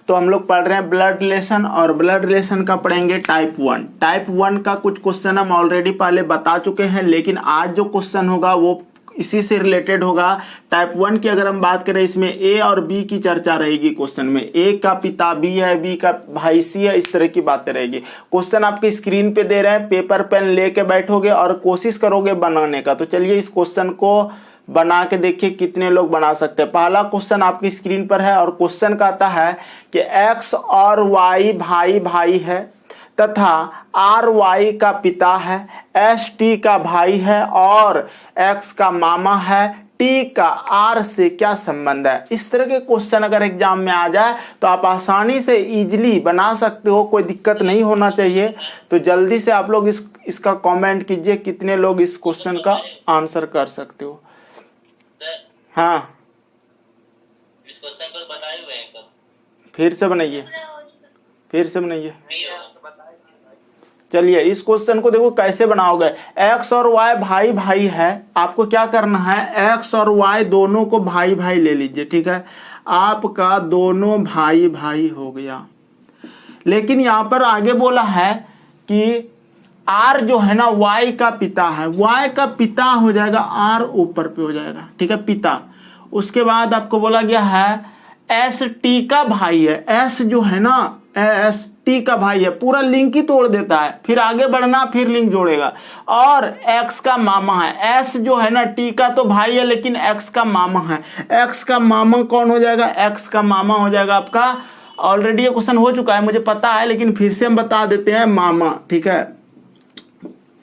तो हम लोग पढ़ रहे हैं ब्लड रिलेशन, और ब्लड रिलेशन का पढ़ेंगे टाइप 1। टाइप 1 का कुछ क्वेश्चन हम ऑलरेडी पहले बता चुके हैं, लेकिन आज जो क्वेश्चन होगा वो इसी से रिलेटेड होगा। टाइप 1 की अगर हम बात करें, इसमें ए और बी की चर्चा रहेगी क्वेश्चन में। ए का पिता बी है, बी का भाई सी है, इस तरह की बातें रहेगी। क्वेश्चन आपके स्क्रीन पे दे रहे हैं, पेपर पेन लेके बैठोगे और कोशिश करोगे बनाने का। तो चलिए इस क्वेश्चन को बना के देखिए कितने लोग बना सकते हैं। पहला क्वेश्चन आपकी स्क्रीन पर है और क्वेश्चन कहता है कि एक्स और वाई भाई भाई है तथा आर वाई का पिता है, एस टी का भाई है और एक्स का मामा है, टी का आर से क्या संबंध है। इस तरह के क्वेश्चन अगर एग्जाम में आ जाए तो आप आसानी से इजीली बना सकते हो, कोई दिक्कत नहीं होना चाहिए। तो जल्दी से आप लोग इसका कमेंट कीजिए कितने लोग इस क्वेश्चन का आंसर कर सकते हो। हाँ, इस क्वेश्चन पर बताए हुए हैं कब? फिर से बनाइए, फिर से बनाइए। चलिए इस क्वेश्चन को देखो कैसे बनाओगे। एक्स और वाई भाई भाई है, आपको क्या करना है, एक्स और वाई दोनों को भाई भाई ले लीजिए, ठीक है। आपका दोनों भाई भाई हो गया, लेकिन यहाँ पर आगे बोला है कि आर जो है ना वाई का पिता है, वाई का पिता हो जाएगा, आर ऊपर पे हो जाएगा, ठीक है, पिता। उसके बाद आपको बोला गया है एस टी का भाई है, एस जो है ना एस टी का भाई है, पूरा लिंक ही तोड़ देता है, फिर आगे बढ़ना फिर लिंक जोड़ेगा। और एक्स का मामा है, एस जो है ना टी का तो भाई है लेकिन एक्स का मामा है, एक्स का मामा कौन हो जाएगा, एक्स का मामा हो जाएगा आपका, ऑलरेडी ये क्वेश्चन हो चुका है मुझे पता है, लेकिन फिर से हम बता देते हैं, मामा, ठीक है।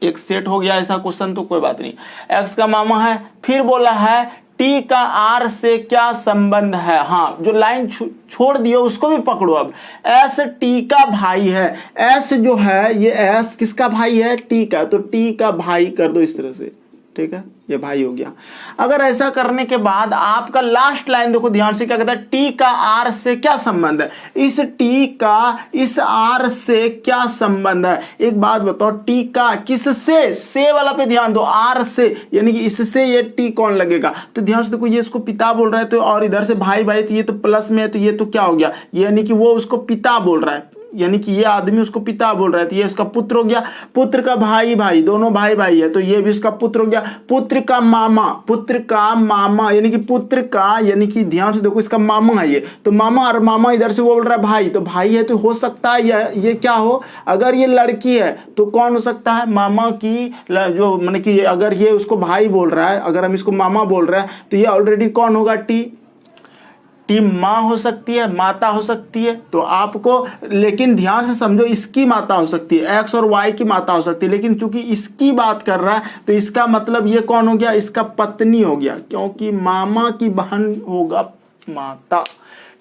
एक सेट हो गया ऐसा क्वेश्चन तो कोई बात नहीं, एक्स का मामा है। फिर बोला है टी का आर से क्या संबंध है। हाँ, जो लाइन छोड़ दियो उसको भी पकड़ो। अब एस टी का भाई है, एस जो है ये एस किसका भाई है, टी का, तो टी का भाई कर दो इस तरह से, ठीक है, ये भाई हो गया। अगर ऐसा करने के बाद आपका लास्ट लाइन देखो ध्यान से, क्या कहता है, टी का आर से क्या संबंध है, इस टी का इस आर से क्या संबंध है। एक बात बताओ, टी का किससे, से वाला पे ध्यान दो, आर से यानी कि इससे ये टी कौन लगेगा। तो ध्यान से देखो, ये इसको पिता बोल रहा है तो, और इधर से भाई भाई, तो ये तो प्लस में है, तो ये तो क्या हो गया, यानी कि वो उसको पिता बोल रहा है, यानी कि ये आदमी उसको पिता बोल रहा है, तो ये इसका पुत्र हो गया। पुत्र का भाई भाई, दोनों भाई भाई है, तो ये भी उसका पुत्र हो गया। पुत्र का मामा, पुत्र का मामा यानी कि पुत्र का, यानी कि ध्यान से देखो इसका मामा है ये, तो मामा और मामा इधर से वो बोल रहा है भाई, तो भाई है तो हो सकता है ये क्या हो, अगर ये लड़की है तो कौन हो सकता है, मामा की जो, माने कि अगर ये उसको भाई बोल रहा है, अगर हम इसको मामा बोल रहे हैं तो ये ऑलरेडी कौन होगा, टी माँ हो सकती है, माता हो सकती है। तो आपको लेकिन ध्यान से समझो, इसकी माता हो सकती है, एक्स और वाई की माता हो सकती है, लेकिन चूंकि इसकी बात कर रहा है तो इसका मतलब ये कौन हो गया, इसका पत्नी हो गया, क्योंकि मामा की बहन होगा माता,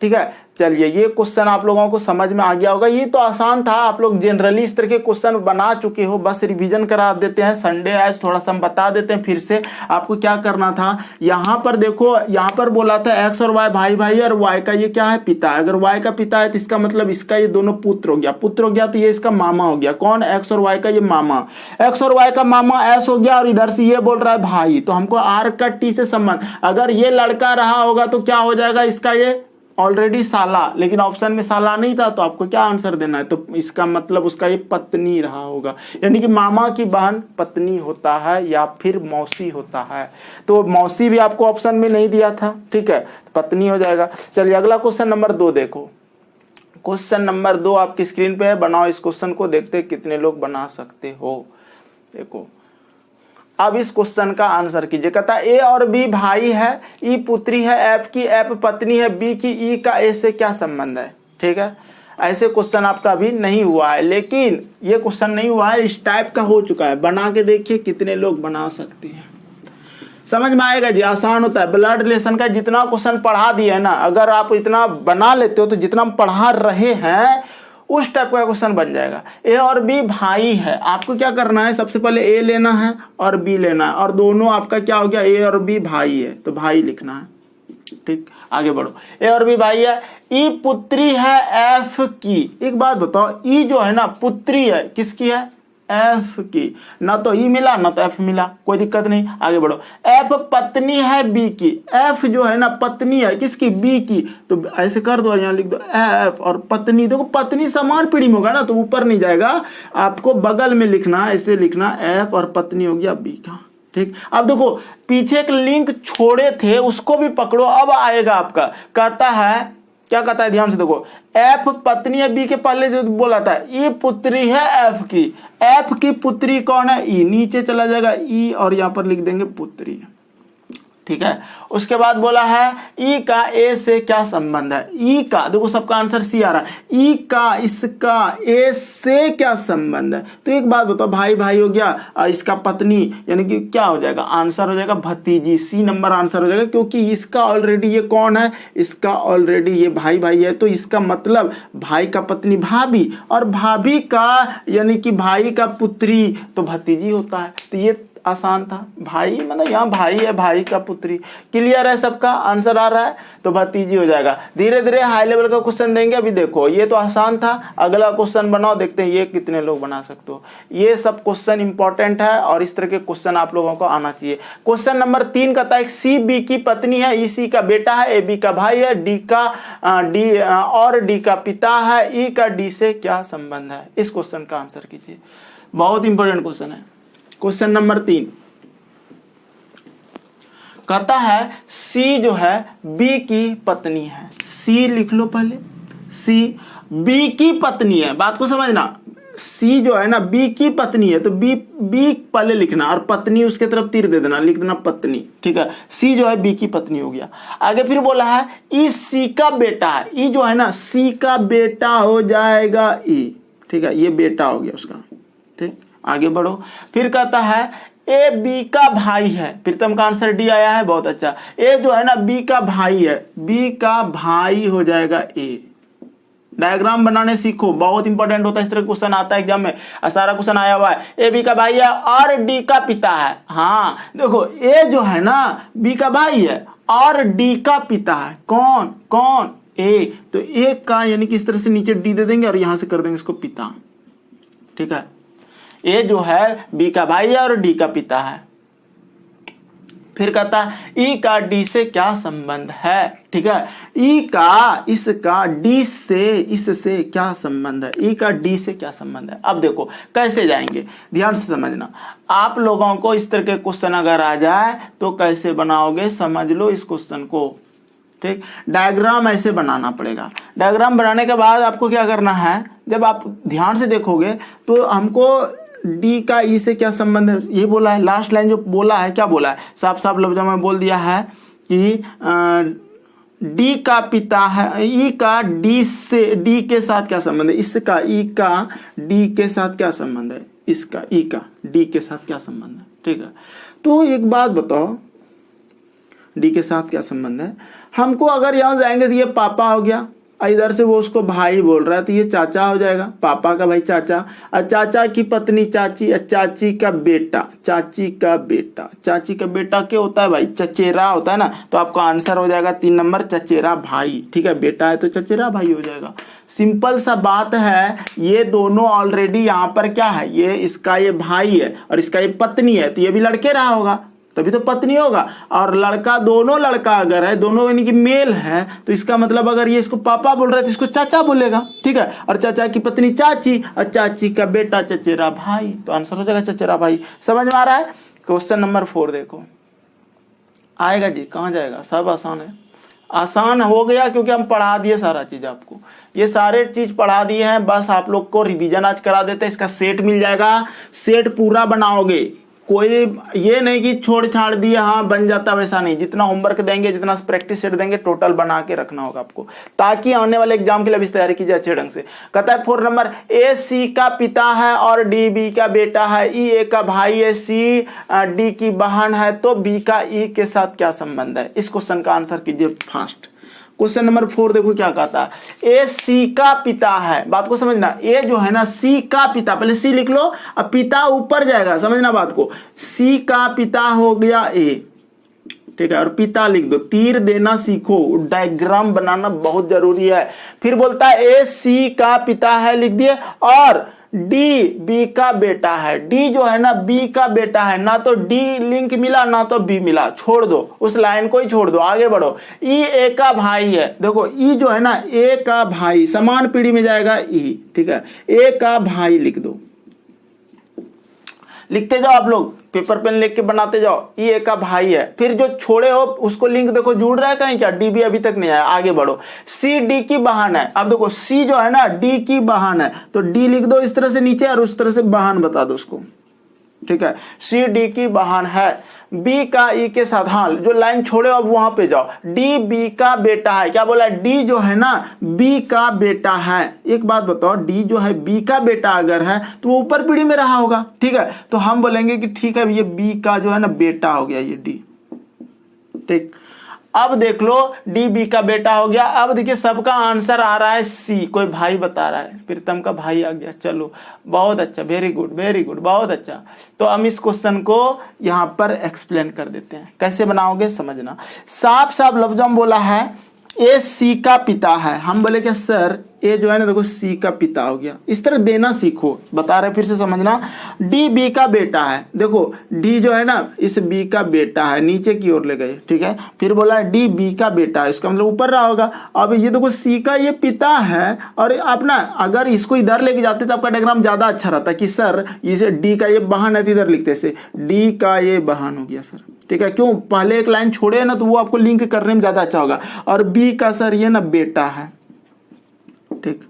ठीक है। चलिए ये क्वेश्चन आप लोगों को समझ में आ गया होगा, ये तो आसान था, आप लोग जनरली इस तरह के क्वेश्चन बना चुके हो, बस रिवीजन करा देते हैं। संडे आज थोड़ा सा हम बता देते हैं फिर से आपको क्या करना था। यहाँ पर देखो, यहाँ पर बोला था एक्स और वाई भाई भाई, और वाई का ये क्या है, पिता। अगर वाई का पिता है तो इसका मतलब इसका ये दोनों पुत्र हो गया, पुत्र हो गया तो ये इसका मामा हो गया, कौन, एक्स और वाई का ये मामा, एक्स और वाई का मामा एस हो गया, और इधर से ये बोल रहा है भाई, तो हमको आर का टी से संबंध, अगर ये लड़का रहा होगा तो क्या हो जाएगा, इसका ये ऑलरेडी साला, लेकिन ऑप्शन में साला नहीं था, तो आपको क्या आंसर देना है, तो इसका मतलब उसका ये पत्नी रहा होगा, यानी कि मामा की बहन पत्नी होता है या फिर मौसी होता है। तो मौसी भी आपको ऑप्शन में नहीं दिया था, ठीक है, पत्नी हो जाएगा। चलिए अगला क्वेश्चन नंबर 2 देखो, क्वेश्चन नंबर 2 आपकी स्क्रीन पे है, बनाओ इस क्वेश्चन को, देखते कितने लोग बना सकते हो। देखो अब इस क्वेश्चन का आंसर कीजिए। कहता है ए और बी भाई है, ई पुत्री है, एफ की एफ पत्नी है, बी की ई का ए से क्या संबंध है, ठीक है। ऐसे क्वेश्चन आपका अभी नहीं हुआ है, लेकिन ये क्वेश्चन नहीं हुआ है, इस टाइप का हो चुका है। बना के देखिए कितने लोग बना सकते हैं, समझ में आएगा जी, आसान होता है। ब्लड रिलेशन का जितना क्वेश्चन पढ़ा दिया है ना, अगर आप इतना बना लेते हो तो जितना हम पढ़ा रहे हैं उस टाइप का क्वेश्चन बन जाएगा। ए और बी भाई है, आपको क्या करना है, सबसे पहले ए लेना है और बी लेना है, और दोनों आपका क्या हो गया, ए और बी भाई है, तो भाई लिखना है, ठीक। आगे बढ़ो, ए और बी भाई है, ई पुत्री है एफ की। एक बात बताओ, ई जो है ना पुत्री है, किसकी है, एफ की, ना तो ई मिला ना तो एफ मिला, कोई दिक्कत नहीं, आगे बढ़ो। एफ पत्नी है बी की, एफ जो है ना पत्नी है किसकी, बी की, तो ऐसे कर दो और यहाँ लिख दो एफ और पत्नी। देखो पत्नी समान पीढ़ी में होगा ना तो ऊपर नहीं जाएगा, आपको बगल में लिखना, ऐसे लिखना एफ और पत्नी हो गया बी का, ठीक। अब देखो पीछे एक लिंक छोड़े थे उसको भी पकड़ो, अब आएगा आपका, कहता है क्या कहता है, ध्यान से देखो, एफ पत्नी है बी के, पहले जो बोला था ई पुत्री है एफ की पुत्री कौन है, ई, नीचे चला जाएगा ई और यहाँ पर लिख देंगे पुत्री, ठीक है। उसके बाद बोला है ई का ए से क्या संबंध है, ई का, देखो सबका आंसर सी आ रहा है, ई का इसका ए से क्या संबंध है। तो एक बात बताओ, भाई भाई हो गया और इसका पत्नी यानी कि क्या हो जाएगा, आंसर हो जाएगा भतीजी, सी नंबर आंसर हो जाएगा, क्योंकि इसका ऑलरेडी ये कौन है, इसका ऑलरेडी ये भाई भाई है, तो इसका मतलब भाई का पत्नी भाभी और भाभी का यानी कि भाई का पुत्री तो भतीजी होता है। तो ये आसान था, भाई मतलब यहाँ भाई है, भाई का पुत्री, क्लियर है, सबका आंसर आ रहा है, तो भतीजी हो जाएगा। धीरे धीरे हाई लेवल का क्वेश्चन देंगे, अभी देखो ये तो आसान था, अगला क्वेश्चन बनाओ, देखते हैं ये कितने लोग बना सकते हो। ये सब क्वेश्चन इंपॉर्टेंट है और इस तरह के क्वेश्चन आप लोगों को आना चाहिए। क्वेश्चन नंबर 3 कहता है सी बी की पत्नी है, ई सी का बेटा है, ए बी का भाई है, डी का पिता है, ई का डी से क्या संबंध है। इस क्वेश्चन का आंसर कीजिए, बहुत इंपॉर्टेंट क्वेश्चन है। क्वेश्चन नंबर 3 कहता है सी जो है बी की पत्नी है, सी लिख लो पहले, सी बी की पत्नी है, बात को समझना, सी जो है ना बी की पत्नी है, तो बी पहले लिखना और पत्नी उसके तरफ तीर दे देना, लिख देना पत्नी, ठीक है। सी जो है बी की पत्नी हो गया। आगे फिर बोला है ई सी का बेटा है, ई जो है ना सी का बेटा हो जाएगा ई, ठीक है, ये बेटा हो गया उसका, ठीक। आगे बढ़ो, फिर कहता है ए बी का भाई है, प्रीतम का आंसर डी आया है, बहुत अच्छा। ए जो है ना बी का भाई है, बी का भाई हो जाएगा ए। डायग्राम बनाने सीखो, बहुत इंपॉर्टेंट होता है, इस तरह क्वेश्चन आता है एग्जाम में, सारा क्वेश्चन आया हुआ है। ए बी का भाई है और डी का पिता है, हाँ देखो ए जो है ना बी का भाई है और डी का पिता है, कौन कौन, ए, तो ए का यानी कि इस तरह से नीचे डी दे देंगे और यहां से कर देंगे इसको पिता, ठीक है। ए जो है बी का भाई है और डी का पिता है। फिर कहता है ई का डी से क्या संबंध है, ठीक है, ई का इसका डी से इससे क्या संबंध है, ई का डी से क्या संबंध है। अब देखो कैसे जाएंगे, ध्यान से समझना, आप लोगों को इस तरह के क्वेश्चन अगर आ जाए तो कैसे बनाओगे, समझ लो इस क्वेश्चन को, ठीक। डायग्राम ऐसे बनाना पड़ेगा। डायग्राम बनाने के बाद आपको क्या करना है, जब आप ध्यान से देखोगे तो हमको डी का ई से क्या संबंध है ये बोला है, लास्ट लाइन जो बोला है क्या बोला है, साफ साफ लफ्जों में बोल दिया है कि डी का पिता है, ई का डी से, डी के साथ क्या संबंध है, इसका ई का डी के साथ क्या संबंध है, इसका ई का डी के साथ क्या संबंध है, ठीक है। तो एक बात बताओ, डी के साथ क्या संबंध है, हमको अगर यहाँ जाएंगे तो ये पापा हो गया, इधर से वो उसको भाई बोल रहा है तो ये चाचा हो जाएगा, पापा का भाई चाचा, और चाचा की पत्नी चाची, चाची का बेटा, चाची का बेटा, चाची का बेटा क्या होता है भाई, चचेरा होता है ना, तो आपका आंसर हो जाएगा 3 नंबर चचेरा भाई, ठीक है, बेटा है तो चचेरा भाई हो जाएगा। सिंपल सा बात है, ये दोनों ऑलरेडी यहाँ पर क्या है, ये इसका ये भाई है और इसका ये पत्नी है, तो ये भी लड़के रहा होगा तभी तो पत्नी होगा, और लड़का दोनों लड़का अगर है, दोनों यानी कि मेल है, तो इसका मतलब अगर ये इसको पापा बोल रहा है तो इसको चाचा बोलेगा, ठीक है, और चाचा की पत्नी चाची और चाची का बेटा चचेरा भाई, तो आंसर हो जाएगा चचेरा भाई। समझ में आ रहा है। क्वेश्चन नंबर 4 देखो, आएगा जी, कहाँ जाएगा, सब आसान है, आसान हो गया क्योंकि हम पढ़ा दिए सारा चीज आपको, ये सारे चीज पढ़ा दिए हैं, बस आप लोग को रिवीजन आज करा देते हैं, इसका सेट मिल जाएगा, सेट पूरा बनाओगे, कोई ये नहीं कि छोड़ छाड़ दिया हाँ बन जाता, वैसा नहीं, जितना होमवर्क देंगे, जितना प्रैक्टिस सेट देंगे, टोटल बना के रखना होगा आपको, ताकि आने वाले एग्जाम के लिए भी तैयारी कीजिए अच्छे ढंग से। कहता है 4 नंबर, ए सी का पिता है और डी बी का बेटा है, ई ए का भाई है, सी डी की बहन है, तो बी का ई के साथ क्या संबंध है। इस क्वेश्चन का आंसर कीजिए फास्ट। क्वेश्चन नंबर 4 देखो क्या कहता है, ए सी का पिता है, बात को समझना, ए जो है ना सी का पिता, पहले सी लिख लो, अब पिता ऊपर जाएगा, समझना बात को, सी का पिता हो गया ए, ठीक है, और पिता लिख दो, तीर देना सीखो, डायग्राम बनाना बहुत जरूरी है। फिर बोलता है ए सी का पिता है लिख दिए और डी बी का बेटा है, डी जो है ना बी का बेटा है, ना तो डी लिंक मिला ना तो बी मिला, छोड़ दो उस लाइन को ही छोड़ दो, आगे बढ़ो। ई ए का भाई है, देखो ई जो है ना ए का भाई, समान पीढ़ी में जाएगा ई, ठीक है, ए का भाई लिख दो, लिखते जाओ आप लोग, पेपर पेन लेके बनाते जाओ। ई ए का भाई है, फिर जो छोड़े हो उसको लिंक देखो जुड़ रहा है कहीं क्या, डी बी अभी तक नहीं आया, आगे बढ़ो। सी डी की बहन है, अब देखो सी जो है ना डी की बहन है, तो डी लिख दो इस तरह से नीचे और उस तरह से बहन बता दो उसको, ठीक है, सी डी की बहन है। बी का ई के साथ, हाँ जो लाइन छोड़े अब वहां पे जाओ। डी बी का बेटा है, क्या बोला, डी जो है ना बी का बेटा है। एक बात बताओ, डी जो है बी का बेटा अगर है तो वो ऊपर पीढ़ी में रहा होगा, ठीक है, तो हम बोलेंगे कि ठीक है ये बी का जो है ना बेटा हो गया ये डी, ठीक। अब देख लो डी बी का बेटा हो गया। अब देखिए सबका आंसर आ रहा है सी, कोई भाई बता रहा है, प्रीतम का भाई आ गया, चलो बहुत अच्छा, वेरी गुड, बहुत अच्छा। तो हम इस क्वेश्चन को यहाँ पर एक्सप्लेन कर देते हैं, कैसे बनाओगे समझना। साफ साफ लफ्जों में बोला है ए सी का पिता है, हम बोले क्या सर ए जो है ना देखो सी का पिता हो गया, इस तरह देना सीखो, बता रहे फिर से समझना। डी बी का बेटा है, देखो डी जो है ना इस बी का बेटा है, नीचे की ओर ले गए, ठीक है, फिर बोला डी बी का बेटा है, इसका मतलब ऊपर रहा होगा। अब ये देखो सी का ये पिता है, और आप ना अगर इसको इधर लेके जाते तो आपका डायग्राम ज्यादा अच्छा रहता कि सर इसे डी का ये बहन है तो इधर लिखते से डी का ये बहन हो गया सर, ठीक है, क्यों, पहले एक लाइन छोड़े ना तो वो आपको लिंक करने में ज्यादा अच्छा होगा। और बी का सर ये ना बेटा है, ठीक।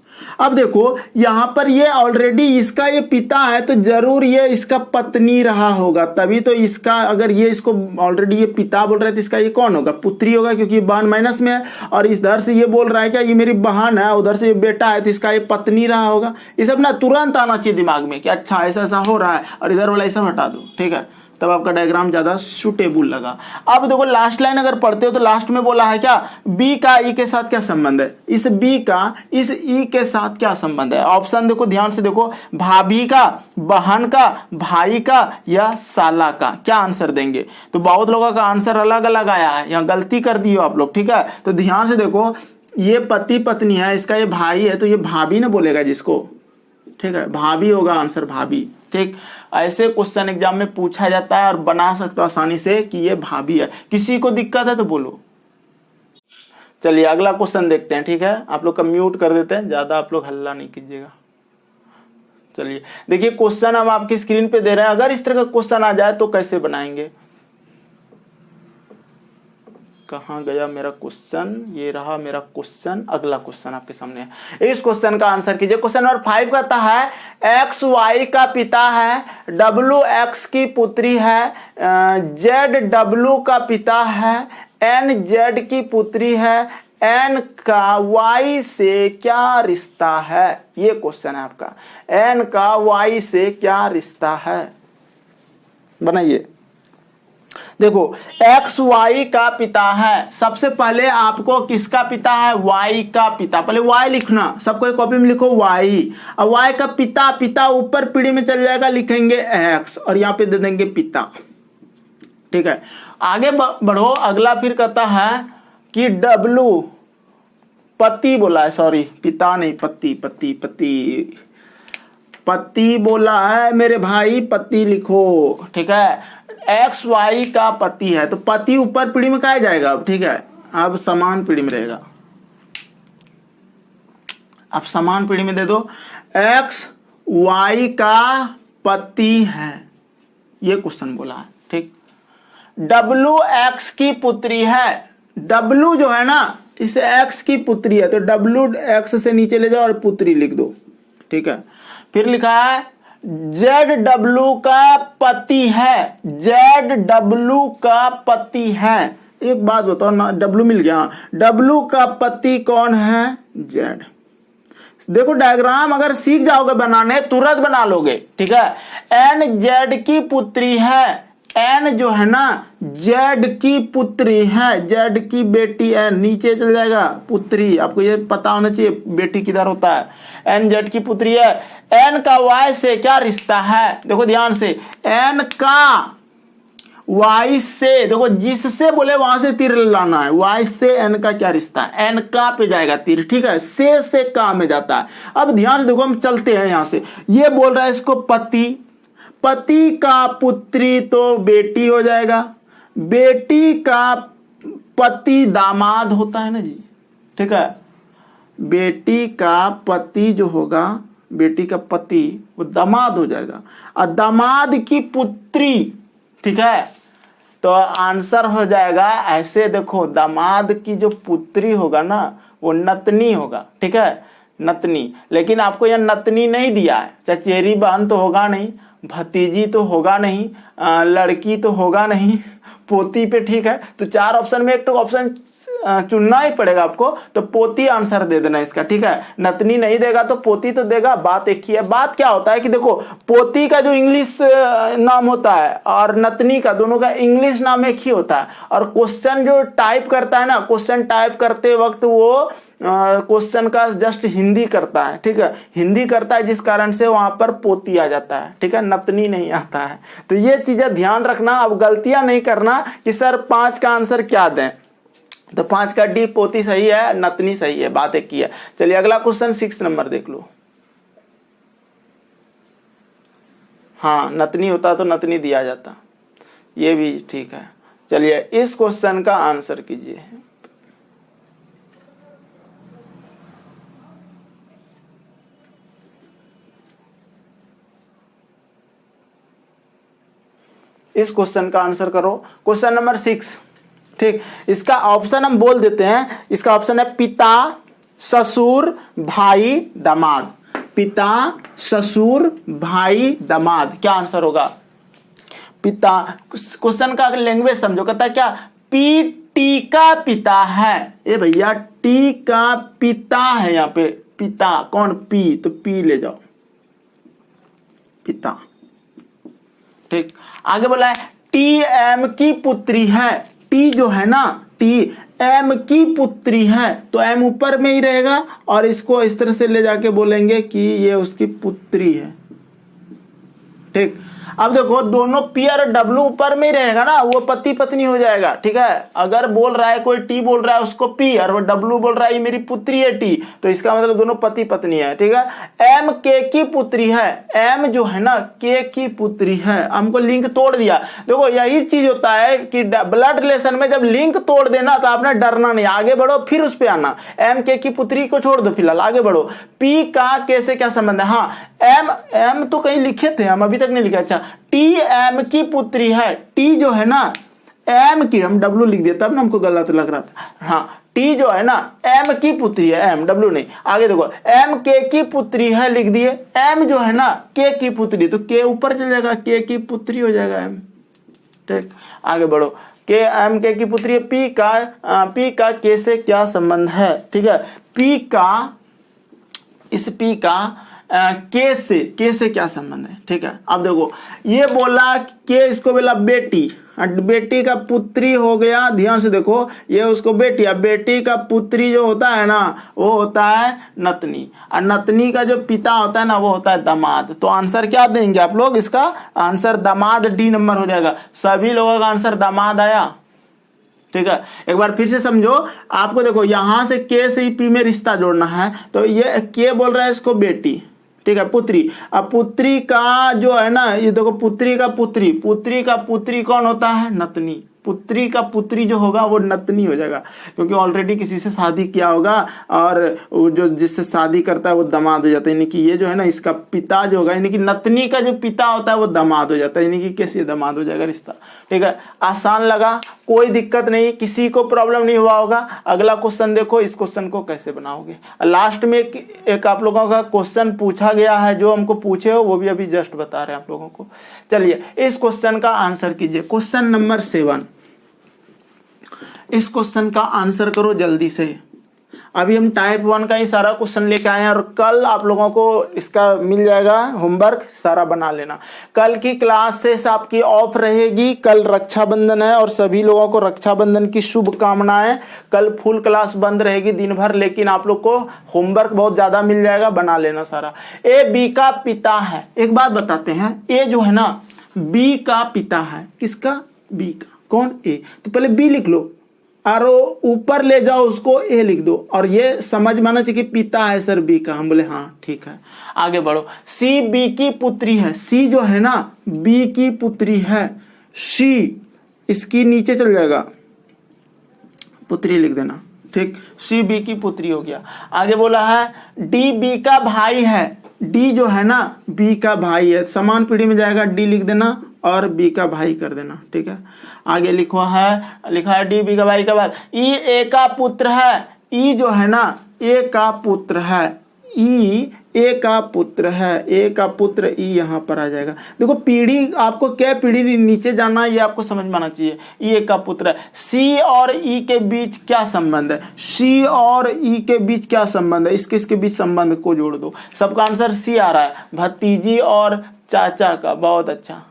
अब देखो यहां पर ये ऑलरेडी इसका ये पिता है तो जरूर ये इसका पत्नी रहा होगा, तभी तो इसका, अगर ये इसको ऑलरेडी ये पिता बोल रहे थे, इसका ये कौन होगा, पुत्री होगा, क्योंकि बहन माइनस में है। और इधर से ये बोल रहा है क्या ये मेरी बहन है, उधर से ये बेटा है, तो इसका ये पत्नी रहा होगा। ये सब ना तुरंत आना चाहिए दिमाग में कि अच्छा ऐसा ऐसा हो रहा है, और इधर वाला ऐसा हटा दो, ठीक है, तब आपका डायग्राम ज्यादा सूटेबल लगा। अब देखो लास्ट लाइन अगर पढ़ते हो तो लास्ट में बोला है क्या, बी का ई के साथ क्या संबंध है, इस बी का इस ई के साथ क्या संबंध है। ऑप्शन देखो ध्यान से देखो, भाभी का, बहन का, भाई का या साला का, क्या आंसर देंगे। तो बहुत लोगों का आंसर अलग अलग आया है, यहाँ गलती कर दी हो आप लोग, ठीक है। तो ध्यान से देखो, ये पति पत्नी है, इसका ये भाई है, तो ये भाभी ना बोलेगा जिसको, ठीक है, भाभी होगा आंसर, भाभी, ठीक। ऐसे क्वेश्चन एग्जाम में पूछा जाता है और बना सकते हो आसानी से कि ये भाभी है। किसी को दिक्कत है तो बोलो। चलिए अगला क्वेश्चन देखते हैं, ठीक है, आप लोग का म्यूट कर देते हैं, ज्यादा आप लोग हल्ला नहीं कीजिएगा। चलिए देखिए क्वेश्चन हम आपकी स्क्रीन पे दे रहे हैं, अगर इस तरह का क्वेश्चन आ जाए तो कैसे बनाएंगे। कहाँ गया मेरा क्वेश्चन, ये रहा मेरा क्वेश्चन, अगला क्वेश्चन आपके सामने है, इस क्वेश्चन का आंसर कीजिए। क्वेश्चन नंबर 5 कहता है एक्स वाई का पिता है, डब्लू एक्स की पुत्री है, जेड डब्लू का पिता है, एन जेड की पुत्री है, एन का वाई से क्या रिश्ता है। ये क्वेश्चन है आपका, एन का वाई से क्या रिश्ता है, बनाइए। देखो एक्स वाई का पिता है, सबसे पहले आपको किसका पिता है, वाई का पिता, पहले वाई लिखना, सबको एक कॉपी में लिखो वाई। और वाई का पिता, पिता ऊपर पीढ़ी में चल जाएगा, लिखेंगे एक्स और यहाँ पे दे देंगे पिता, ठीक है। आगे बढ़ो, अगला फिर कहता है कि डब्लू, पति बोला है, सॉरी पिता नहीं, पति पति पति पति बोला है मेरे भाई, पति लिखो, ठीक है। एक्स वाई का पति है तो पति ऊपर पीढ़ी में कहा जाएगा अब, ठीक है, अब समान पीढ़ी में रहेगा, अब समान पीढ़ी में दे दो, एक्स वाई का पति है, ये क्वेश्चन बोला है, ठीक। डब्लू एक्स की पुत्री है, डब्लू जो है ना इस एक्स की पुत्री है तो डब्लू एक्स से नीचे ले जाओ और पुत्री लिख दो, ठीक है। फिर लिखा है जेड डब्लू का पति है, जेड डब्लू का पति है। एक बात बताओ ना, डब्लू मिल गया, डब्लू का पति कौन है, जेड। देखो डायग्राम अगर सीख जाओगे बनाने तुरंत बना लोगे, ठीक है। एन जेड की पुत्री है, एन जो है ना जेड की पुत्री है, जेड की बेटी एन, नीचे चल जाएगा पुत्री, आपको ये पता होना चाहिए बेटी किधर होता है, एन जेड की पुत्री है। एन का वाई से क्या रिश्ता है, देखो ध्यान से, एन का वाई से, देखो जिससे बोले वहां से तीर लाना है। वाई से एन का क्या रिश्ता है, एन का पे जाएगा तीर, ठीक है, से का में जाता है। अब ध्यान से देखो, हम चलते हैं यहां से। ये बोल रहा है इसको पति, पति का पुत्री तो बेटी हो जाएगा, बेटी का पति दामाद होता है ना जी, ठीक है। बेटी का पति जो होगा, बेटी का पति वो दामाद हो जाएगा, और दामाद की पुत्री, ठीक है। तो आंसर हो जाएगा ऐसे, देखो दामाद की जो पुत्री होगा ना वो नतनी होगा, ठीक है, नतनी। लेकिन आपको यह नतनी नहीं दिया है, चचेरी बहन तो होगा नहीं, भतीजी तो होगा नहीं, लड़की तो होगा नहीं, पोती पे, ठीक है। तो 4 ऑप्शन में एक तो ऑप्शन चुनना ही पड़ेगा आपको, तो पोती आंसर दे देना इसका, ठीक है। नतनी नहीं देगा तो पोती तो देगा, बात एक ही है। बात क्या होता है कि देखो पोती का जो इंग्लिश नाम होता है और नतनी का, दोनों का इंग्लिश नाम एक ही होता है। और क्वेश्चन जो टाइप करता है ना, क्वेश्चन टाइप करते वक्त वो क्वेश्चन का जस्ट हिंदी करता है, ठीक है, हिंदी करता है, जिस कारण से वहां पर पोती आ जाता है, ठीक है, नतनी नहीं आता है। तो ये चीजें ध्यान रखना, अब गलतियां नहीं करना कि सर 5 का आंसर क्या दें। तो 5 का डी पोती सही है, नतनी सही है, बात एक ही है। चलिए अगला क्वेश्चन 6 नंबर देख लो। हाँ, नतनी होता तो नतनी दिया जाता, ये भी ठीक है। चलिए इस क्वेश्चन का आंसर कीजिए। इस क्वेश्चन का आंसर करो, क्वेश्चन नंबर 6, ठीक। इसका ऑप्शन हम बोल देते हैं, इसका ऑप्शन है पिता, ससुर, भाई, दामाद। पिता, ससुर, भाई, दामाद, क्या आंसर होगा? पिता। क्वेश्चन का लैंग्वेज समझो, कहता है क्या, पी टी का पिता है। ए भैया टी का पिता है, यहाँ पे पिता कौन, पी, तो पी ले जाओ, पिता, ठीक। आगे बोला है टी एम की पुत्री है। टी जो है ना, टी एम की पुत्री है, तो एम ऊपर में ही रहेगा और इसको इस तरह से ले जाके बोलेंगे कि ये उसकी पुत्री है, ठीक। अब देखो दोनों पी और डब्लू ऊपर में ही रहेगा ना, वो पति पत्नी हो जाएगा, ठीक है। अगर बोल रहा है कोई टी बोल रहा है उसको पी और वो डब्लू बोल रहा है ये मेरी पुत्री है टी, तो इसका मतलब दोनों पति पत्नी है, ठीक है। एम के की पुत्री है, एम जो है ना के की पुत्री है। हमको लिंक तोड़ दिया। देखो यही चीज होता है कि ब्लड रिलेशन में जब लिंक तोड़ देना तो आपने डरना नहीं, आगे बढ़ो फिर उस पर आना। एम के की पुत्री को छोड़ दो फिलहाल, आगे बढ़ो। पी का के से क्या संबंध है? हाँ, एम तो कहीं लिखे थे, हम अभी तक नहीं लिखे। अच्छा, टी एम की पुत्री है। टी जो है ना एम की, हम डब्लू लिख दिया तब ना हमको गलत लग रहा था। हाँ, टी जो है ना एम की पुत्री है, एम डब्लू नहीं। आगे देखो एम के की पुत्री है लिख दिए, एम जो है ना के की पुत्री, तो के ऊपर चल जाएगा, के की पुत्री हो जाएगा एम, ठीक। आगे बढ़ो, के एम के की पुत्री है। पी का के से क्या संबंध है? ठीक है, पी का, इस पी का के से क्या संबंध है? ठीक है, अब देखो ये बोला के, इसको बोला बेटी, बेटी का पुत्री हो गया। ध्यान से देखो, ये उसको बेटी, अब बेटी का पुत्री जो होता है ना वो होता है नतनी, और नतनी का जो पिता होता है ना वो होता है दामाद। तो आंसर क्या देंगे आप लोग? इसका आंसर दामाद, डी नंबर हो जाएगा। सभी लोगों का आंसर दामाद आया, ठीक है। एक बार फिर से समझो, आपको देखो यहां से के से ही पी में रिश्ता जोड़ना है, तो ये के बोल रहा है इसको बेटी, ठीक है, पुत्री। अब पुत्री का जो है ना, ये देखो पुत्री का पुत्री कौन होता है? नतनी। पुत्री का पुत्री जो होगा वो नतनी हो जाएगा, क्योंकि ऑलरेडी किसी से शादी किया होगा और वो जो जिससे शादी करता है वो दामाद हो जाता है। यानी कि ये जो है ना इसका पिता जो होगा, यानी कि नतनी का जो पिता होता है वो दामाद हो जाता है, यानी कि कैसे दामाद हो जाएगा रिश्ता, ठीक है। आसान लगा, कोई दिक्कत नहीं, किसी को प्रॉब्लम नहीं हुआ होगा। अगला क्वेश्चन देखो, इस क्वेश्चन को कैसे बनाओगे। लास्ट में एक आप लोगों का क्वेश्चन पूछा गया है, जो हमको पूछे हो वो भी अभी जस्ट बता रहे हैं आप लोगों को। चलिए इस क्वेश्चन का आंसर कीजिए, क्वेश्चन नंबर 7। इस क्वेश्चन का आंसर करो जल्दी से। अभी हम टाइप 1 का ही सारा क्वेश्चन लेके आए हैं और कल आप लोगों को इसका मिल जाएगा होमवर्क, सारा बना लेना। कल की क्लासेस आपकी ऑफ रहेगी, कल रक्षाबंधन है और सभी लोगों को रक्षाबंधन की शुभकामनाएं। कल फुल क्लास बंद रहेगी दिन भर, लेकिन आप लोग को होमवर्क बहुत ज्यादा मिल जाएगा, बना लेना सारा। ए बी का पिता है। एक बात बताते हैं, ए जो है ना बी का पिता है, किसका? बी का, कौन ए, तो पहले बी लिख लो और ऊपर ले जाओ उसको ए लिख दो, और ये समझ माना चाहिए कि पिता है सर बी का। हम बोले हाँ ठीक है, आगे बढ़ो। सी बी की पुत्री है, सी जो है ना बी की पुत्री है, सी इसकी नीचे चल जाएगा, पुत्री लिख देना, ठीक, सी बी की पुत्री हो गया। आगे बोला है डी बी का भाई है, डी जो है ना बी का भाई है, समान पीढ़ी में जाएगा, डी लिख देना और बी का भाई कर देना, ठीक है। आगे लिखा है डी बी का भाई का भाई, ई ए का पुत्र है, ई जो है ना ए का पुत्र है, ई ए का पुत्र है, ए का पुत्र ई यहाँ पर आ जाएगा। देखो पीढ़ी आपको क्या पीढ़ी नीचे जाना है ये आपको समझ में आना चाहिए। ई ए का पुत्र है, सी और ई के बीच क्या संबंध है, सी और ई के बीच क्या संबंध है, इसके बीच संबंध को जोड़ दो। सबका आंसर सी आ रहा है, भतीजी और चाचा का, बहुत अच्छा।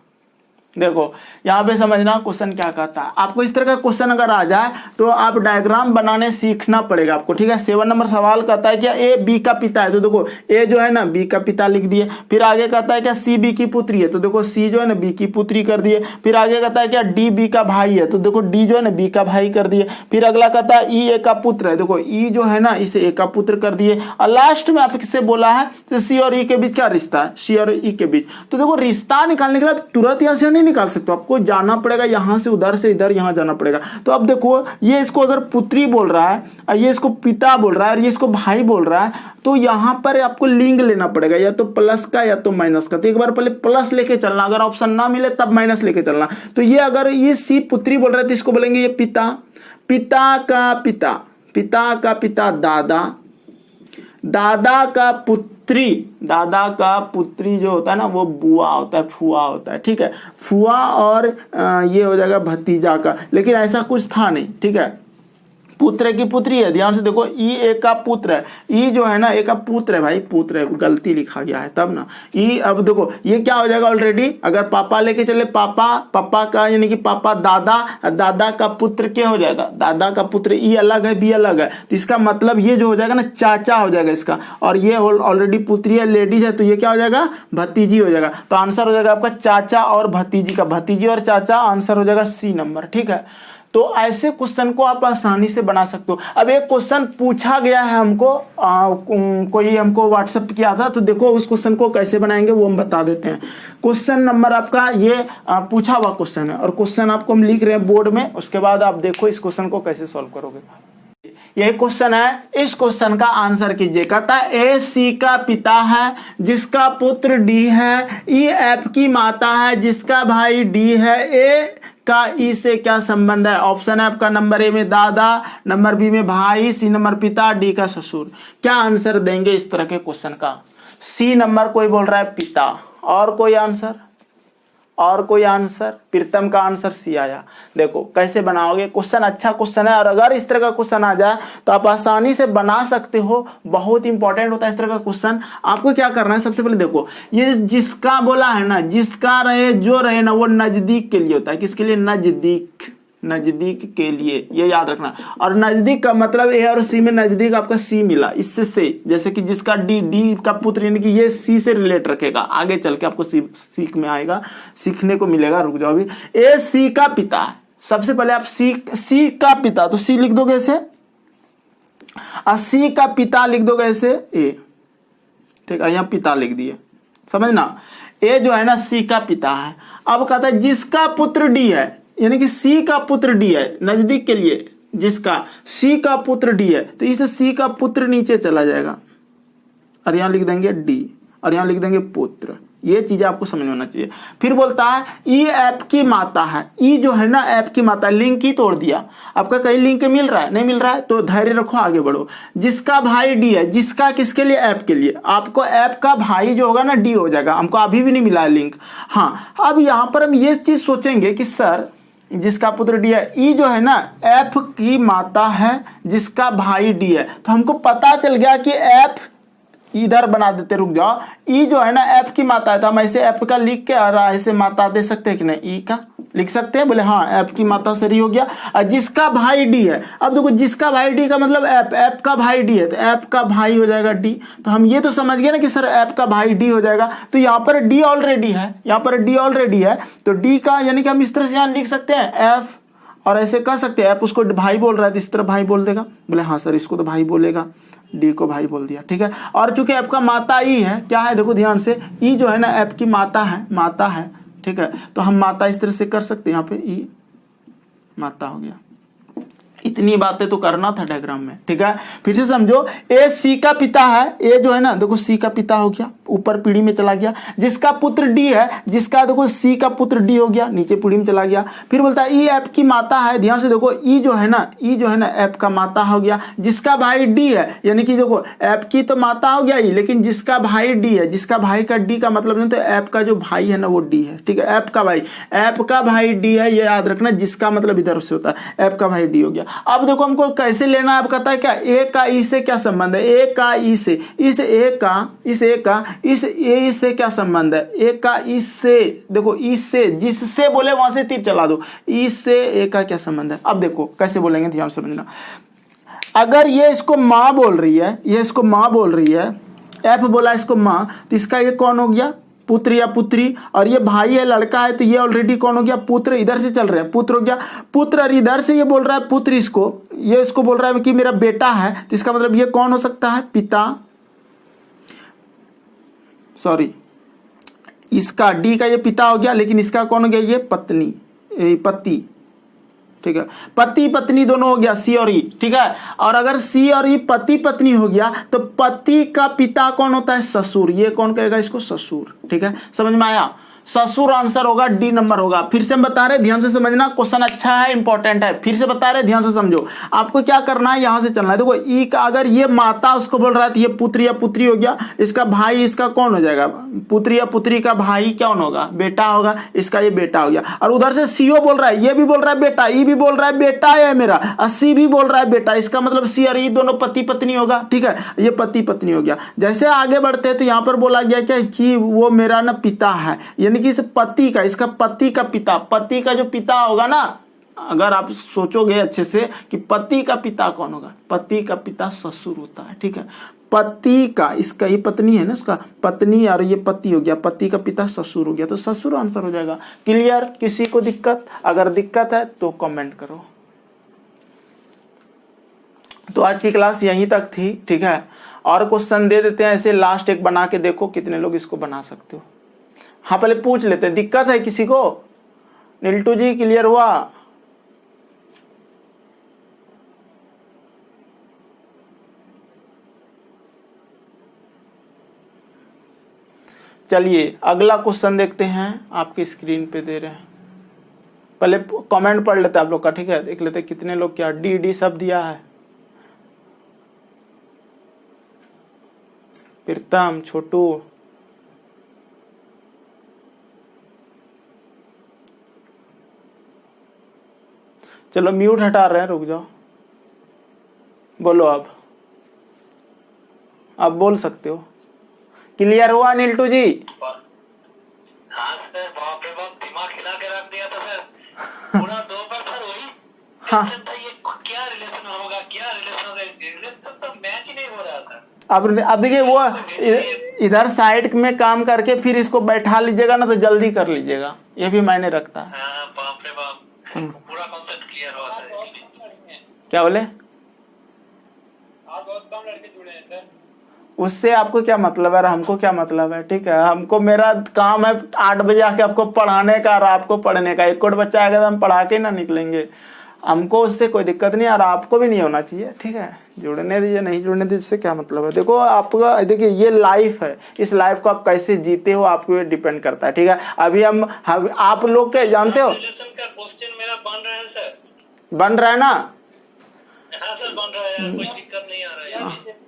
देखो यहाँ पे समझना क्वेश्चन क्या कहता है। आपको इस तरह का क्वेश्चन अगर आ जाए तो आप डायग्राम बनाने सीखना पड़ेगा आपको, ठीक है। 7 नंबर सवाल कहता है क्या ए बी का पिता है, तो देखो ए जो है ना बी का पिता लिख दिए। फिर आगे कहता है क्या सी बी की पुत्री है, तो देखो सी जो है ना बी की पुत्री कर दिए। फिर आगे कहता है क्या डी बी का भाई है, तो देखो डी जो है ना बी का भाई कर दिए। फिर अगला कहता है ई ए का पुत्र है, देखो ई जो है ना इसे ए का पुत्र कर दिए। और लास्ट में आप किससे बोला है तो सी और ई के बीच क्या रिश्ता है, सी और ई के बीच। तो देखो रिश्ता निकालने के लिए तुरंत यहाँ से नहीं निकाल सकते, आपको जाना पड़ेगा, यहाँ से उधर से इधर यहाँ जाना पड़ेगा। तो अब देखो ये इसको अगर पुत्री बोल रहा है, ये इसको पिता बोल रहा है और ये इसको भाई बोल रहा है, तो यहाँ पर आपको लिंग लेना पड़ेगा, या तो प्लस का या तो माइनस का। तो एक बार पहले प्लस लेके चलना, अगर ऑप्शन ना मिले तब माइनस लेके चलना। तो ये अगर ये सी पुत्री बोल रहा है तो इसको बोलेंगे ये पिता, पिता का पिता, पिता का पिता दादा, दादा का पुत्री, दादा का पुत्री जो होता है ना वो बुआ होता है, फुआ होता है, ठीक है। फुआ और ये हो जाएगा भतीजा का, लेकिन ऐसा कुछ था नहीं, ठीक है। पुत्र की पुत्री है, ध्यान से देखो ई ए का पुत्र है, ई जो है ना ए का पुत्र है भाई, पुत्र है, गलती लिखा गया है तब ना ई। अब देखो ये क्या हो जाएगा ऑलरेडी, अगर पापा लेके चले पापा, पापा का यानी कि पापा दादा, दादा का पुत्र क्या हो जाएगा, दादा का पुत्र, ई अलग है बी अलग है, तो इसका मतलब ये जो हो जाएगा ना चाचा हो जाएगा इसका, और ये ऑलरेडी पुत्री है लेडीज है, तो ये क्या हो जाएगा भतीजी हो जाएगा। तो आंसर हो जाएगा आपका चाचा और भतीजी का, भतीजी और चाचा, आंसर हो जाएगा सी नंबर, ठीक है। तो ऐसे क्वेश्चन को आप आसानी से बना सकते हो। अब एक क्वेश्चन पूछा गया है हमको, कोई हमको व्हाट्सएप किया था, तो देखो उस क्वेश्चन को कैसे बनाएंगे वो हम बता देते हैं। क्वेश्चन नंबर आपका ये पूछा हुआ क्वेश्चन है, और क्वेश्चन आपको हम लिख रहे हैं बोर्ड में, उसके बाद आप देखो इस क्वेश्चन को कैसे सॉल्व करोगे। यही क्वेश्चन है, इस क्वेश्चन का आंसर कीजिए। कहता है ए सी का पिता है जिसका पुत्र डी है, ई एफ की माता है जिसका भाई डी है, ए का ई से क्या संबंध है। ऑप्शन है आपका नंबर ए में दादा, नंबर बी में भाई, सी नंबर पिता, डी का ससुर। क्या आंसर देंगे इस तरह के क्वेश्चन का। सी नंबर कोई बोल रहा है पिता, और कोई आंसर, और कोई आंसर, प्रीतम का आंसर सी आया। देखो कैसे बनाओगे, क्वेश्चन अच्छा क्वेश्चन है, और अगर इस तरह का क्वेश्चन आ जाए तो आप आसानी से बना सकते हो। बहुत इंपॉर्टेंट होता है इस तरह का क्वेश्चन। आपको क्या करना है, सबसे पहले देखो ये जिसका बोला है ना, जिसका रहे जो रहे ना वो नजदीक के लिए होता है। किसके लिए, नजदीक, नजदीक के लिए, ये याद रखना। और नजदीक का मतलब ए और सी में नजदीक आपका सी मिला, इससे से, जैसे कि जिसका डी, डी का पुत्र, यानी कि ये सी से रिलेट रखेगा, आगे चल के आपको सीख में आएगा, सीखने को मिलेगा। रुक जाओ अभी। ए सी का पिता है, सबसे पहले आप सी का पिता, तो सी लिख दोगे ऐसे, और सी का पिता लिख दोगे ऐसे ए, ठीक है, यहाँ पिता लिख दिए, समझना। ए जो है ना सी का पिता है। अब कहता है जिसका पुत्र डी है, यानी कि सी का पुत्र डी है, नजदीक के लिए जिसका सी का पुत्र डी है, तो इस सी का पुत्र नीचे चला जाएगा और यहां लिख देंगे डी, और यहां लिख देंगे पुत्र। ये चीजें आपको समझ में आना चाहिए। फिर बोलता है ई एफ की माता है, ई जो है ना एफ की माता, लिंक ही तोड़ दिया आपका, कहीं लिंक मिल रहा है, नहीं मिल रहा है तो धैर्य रखो, आगे बढ़ो। जिसका भाई डी है, जिसका किसके लिए, एफ के लिए, आपको एफ का भाई जो होगा ना डी हो जाएगा। हमको अभी भी नहीं मिला है लिंक। हाँ, अब यहां पर हम ये चीज सोचेंगे कि सर जिसका पुत्र डी है, ई जो है ना एफ की माता है जिसका भाई डी है, तो हमको पता चल गया कि एफ इधर बना देते, रुक जाओ, ई जो है ना एफ की माता है, तो हम ऐसे एफ का लिख के और ऐसे माता दे सकते हैं कि नहीं, ई का, लिख सकते हैं? बोले हाँ, एफ की माता सही हो गया। और जिसका भाई डी है, अब देखो जिसका भाई डी का मतलब एफ, एफ का भाई डी है तो एफ का भाई हो जाएगा डी। तो हम ये तो समझ गए ना कि सर एफ का भाई डी हो जाएगा। तो यहाँ पर डी ऑलरेडी है, यहाँ पर डी ऑलरेडी है, तो डी का यानी कि हम इस तरह से यहाँ लिख सकते हैं एफ, और ऐसे कह सकते हैं एफ उसको भाई बोल रहा है तो इस तरह भाई बोल देगा। बोले हाँ सर, इसको तो भाई बोलेगा, डी को भाई बोल दिया, ठीक है। और चूंकि एफ का माता ई है, क्या है देखो ध्यान से, ई जो है ना एफ की माता है, माता है, ठीक है। तो हम माता इस तरह से कर सकते हैं, यहाँ पे ई माता हो गया। इतनी बातें तो करना था डायग्राम में, ठीक है। फिर से समझो, ए सी का पिता है, ए जो है ना देखो सी का पिता हो गया, ऊपर पीढ़ी में चला गया। जिसका पुत्र डी है, जिसका देखो सी का पुत्र डी हो गया, नीचे पीढ़ी में चला गया। फिर बोलता है ई एफ की माता है, ध्यान से देखो ई जो है ना, ई जो है ना एफ का माता हो गया। जिसका भाई डी है, यानी कि देखो एफ की तो माता हो गया ई, लेकिन जिसका भाई डी है, जिसका भाई का डी का मतलब नहीं, तो एफ का जो भाई है ना वो डी है, ठीक है। एफ का भाई, एफ का भाई डी है, ये याद रखना, जिसका मतलब इधर से होता है, एफ का भाई डी हो गया। अब देखो हमको कैसे लेना है, आप कहता है क्या ए का ई से क्या संबंध है, ए का ई से, इस ए का, इस ए का इस ए से क्या संबंध है, ए का ई से, देखो ई से, जिससे बोले वहां से तीर चला दो, ई से ए का क्या संबंध है। अब देखो कैसे बोलेंगे, ध्यान से समझना। अगर ये इसको माँ बोल रही है, ये इसको माँ बोल रही है, एफ बोला इसको माँ, तो इसका ये कौन हो गया, पुत्र या पुत्री। और ये भाई है, लड़का है, तो ये ऑलरेडी कौन हो गया, पुत्र। इधर से चल रहा है, पुत्र हो गया पुत्र। और इधर से ये बोल रहा है पुत्र, इसको, ये इसको बोल रहा है कि मेरा बेटा है, तो इसका मतलब ये कौन हो सकता है, पिता, सॉरी इसका डी का ये पिता हो गया, लेकिन इसका कौन हो गया, ये पत्नी, पति, ठीक है। पति पत्नी दोनों हो गया, सी और ई, ठीक है। और अगर सी और ई पति पत्नी हो गया तो पति का पिता कौन होता है, ससुर। ये कौन कहेगा इसको, ससुर, ठीक है। समझ में आया, ससुर आंसर होगा, डी नंबर होगा। फिर से हम बता रहे, ध्यान से समझना, क्वेश्चन अच्छा है, इंपॉर्टेंट है। फिर से बता रहे, ध्यान से समझो। आपको क्या करना है, यहां से चलना है। देखो ई का अगर ये माता उसको बोल रहा है तो ये पुत्र या पुत्री हो गया। इसका भाई, इसका कौन हो जाएगा, पुत्र या पुत्री का भाई कौन होगा, बेटा होगा। इसका ये बेटा हो गया। और उधर से सीओ बोल रहा है, ये भी बोल रहा है बेटा, ई भी बोल रहा है बेटा है मेरा, और सी भी बोल रहा है बेटा। इसका मतलब सी और ई दोनों पति पत्नी होगा, ठीक है। ये पति पत्नी हो गया। जैसे आगे बढ़ते हैं तो यहाँ पर बोला गया क्या कि वो मेरा ना पिता है, यानी कि इस पति का, इसका पति का पिता, पति का जो पिता होगा ना, अगर आप सोचोगे अच्छे से कि पति का पिता कौन होगा, पति का पिता ससुर होता है, ठीक है। पति का, इसका ये पत्नी है ना, इसका पत्नी और ये पति हो गया, पति का पिता ससुर हो गया, तो ससुर आंसर हो जाएगा। क्लियर? किसी को दिक्कत? अगर दिक्कत है तो कमेंट करो। तो आज की क्लास यहीं तक थी, ठीक है। और क्वेश्चन दे देते हैं ऐसे, लास्ट एक बना के देखो कितने लोग इसको बना सकते हो। हाँ पहले पूछ लेते हैं, दिक्कत है किसी को? नीलटू जी क्लियर हुआ? चलिए अगला क्वेश्चन देखते हैं, आपके स्क्रीन पे दे रहे हैं। पहले कमेंट पढ़ लेते हैं आप लोग का, ठीक है। देख लेते हैं कितने लोग क्या डी डी सब दिया है। प्रीतम, छोटू, चलो म्यूट हटा रहे हैं, रुक जाओ। बोलो अब बोल सकते हो। क्लियर हुआ नीलटू जी? हाँ सर, बाप रे बाप, दिमाग हिला के रख दिया था सर। पूरा दो बार सर वही हाँ। ये क्या रिलेशन होगा, क्या रिलेशन होगा, रिलेशन सब मैच ही नहीं हो रहा था। अब देखिए वो इधर साइड में काम करके फिर इसको बैठा लीजिएगा ना तो जल्दी कर लीजिएगा, ये भी मायने रखता है। हाँ, बाप रे बाप, पूरा कॉन्सेप्ट क्लियर हुआ सर। क्या बोले? आज बहुत कम लड़के जुड़े हैं सर। उससे आपको क्या मतलब है, हमको क्या मतलब है, ठीक है। हमको, मेरा काम है 8 बजे आके आपको पढ़ाने का और आपको पढ़ने का। एक बच्चा आएगा तो हम पढ़ा के ना निकलेंगे, हमको उससे कोई दिक्कत नहीं और आपको भी नहीं होना चाहिए, ठीक है। जुड़ने दीजिए, नहीं जुड़ने दीजिए, इससे क्या मतलब है। देखो आपका, देखिए ये लाइफ है, इस लाइफ को आप कैसे जीते हो आपको ये डिपेंड करता है, ठीक है। अभी हम आप लोग के जानते हो रिलेशन का क्वेश्चन मेरा बन रहा है सर। बन रहा है ना? हाँ सर बन रहा है, कोई दिक्कत नहीं आ रहा है।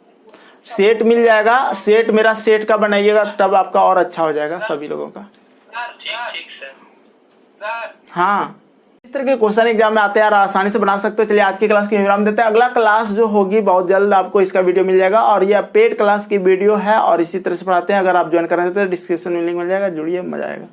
सेट मिल जाएगा, सेट मेरा सेट का बनाइएगा तब आपका और अच्छा हो जाएगा सभी लोगों का। ठीक सर। हाँ, इस तरह के क्वेश्चन एग्जाम में आते हैं और आसानी से बना सकते हो। चलिए आज की क्लास की विराम देते हैं। अगला क्लास जो होगी बहुत जल्द आपको इसका वीडियो मिल जाएगा और ये पेड क्लास की वीडियो है और इसी तरह से पढ़ाते हैं। अगर आप ज्वाइन करना चाहते हैं तो डिस्क्रिप्शन में लिंक मिल जाएगा, जुड़िए, मजा आएगा।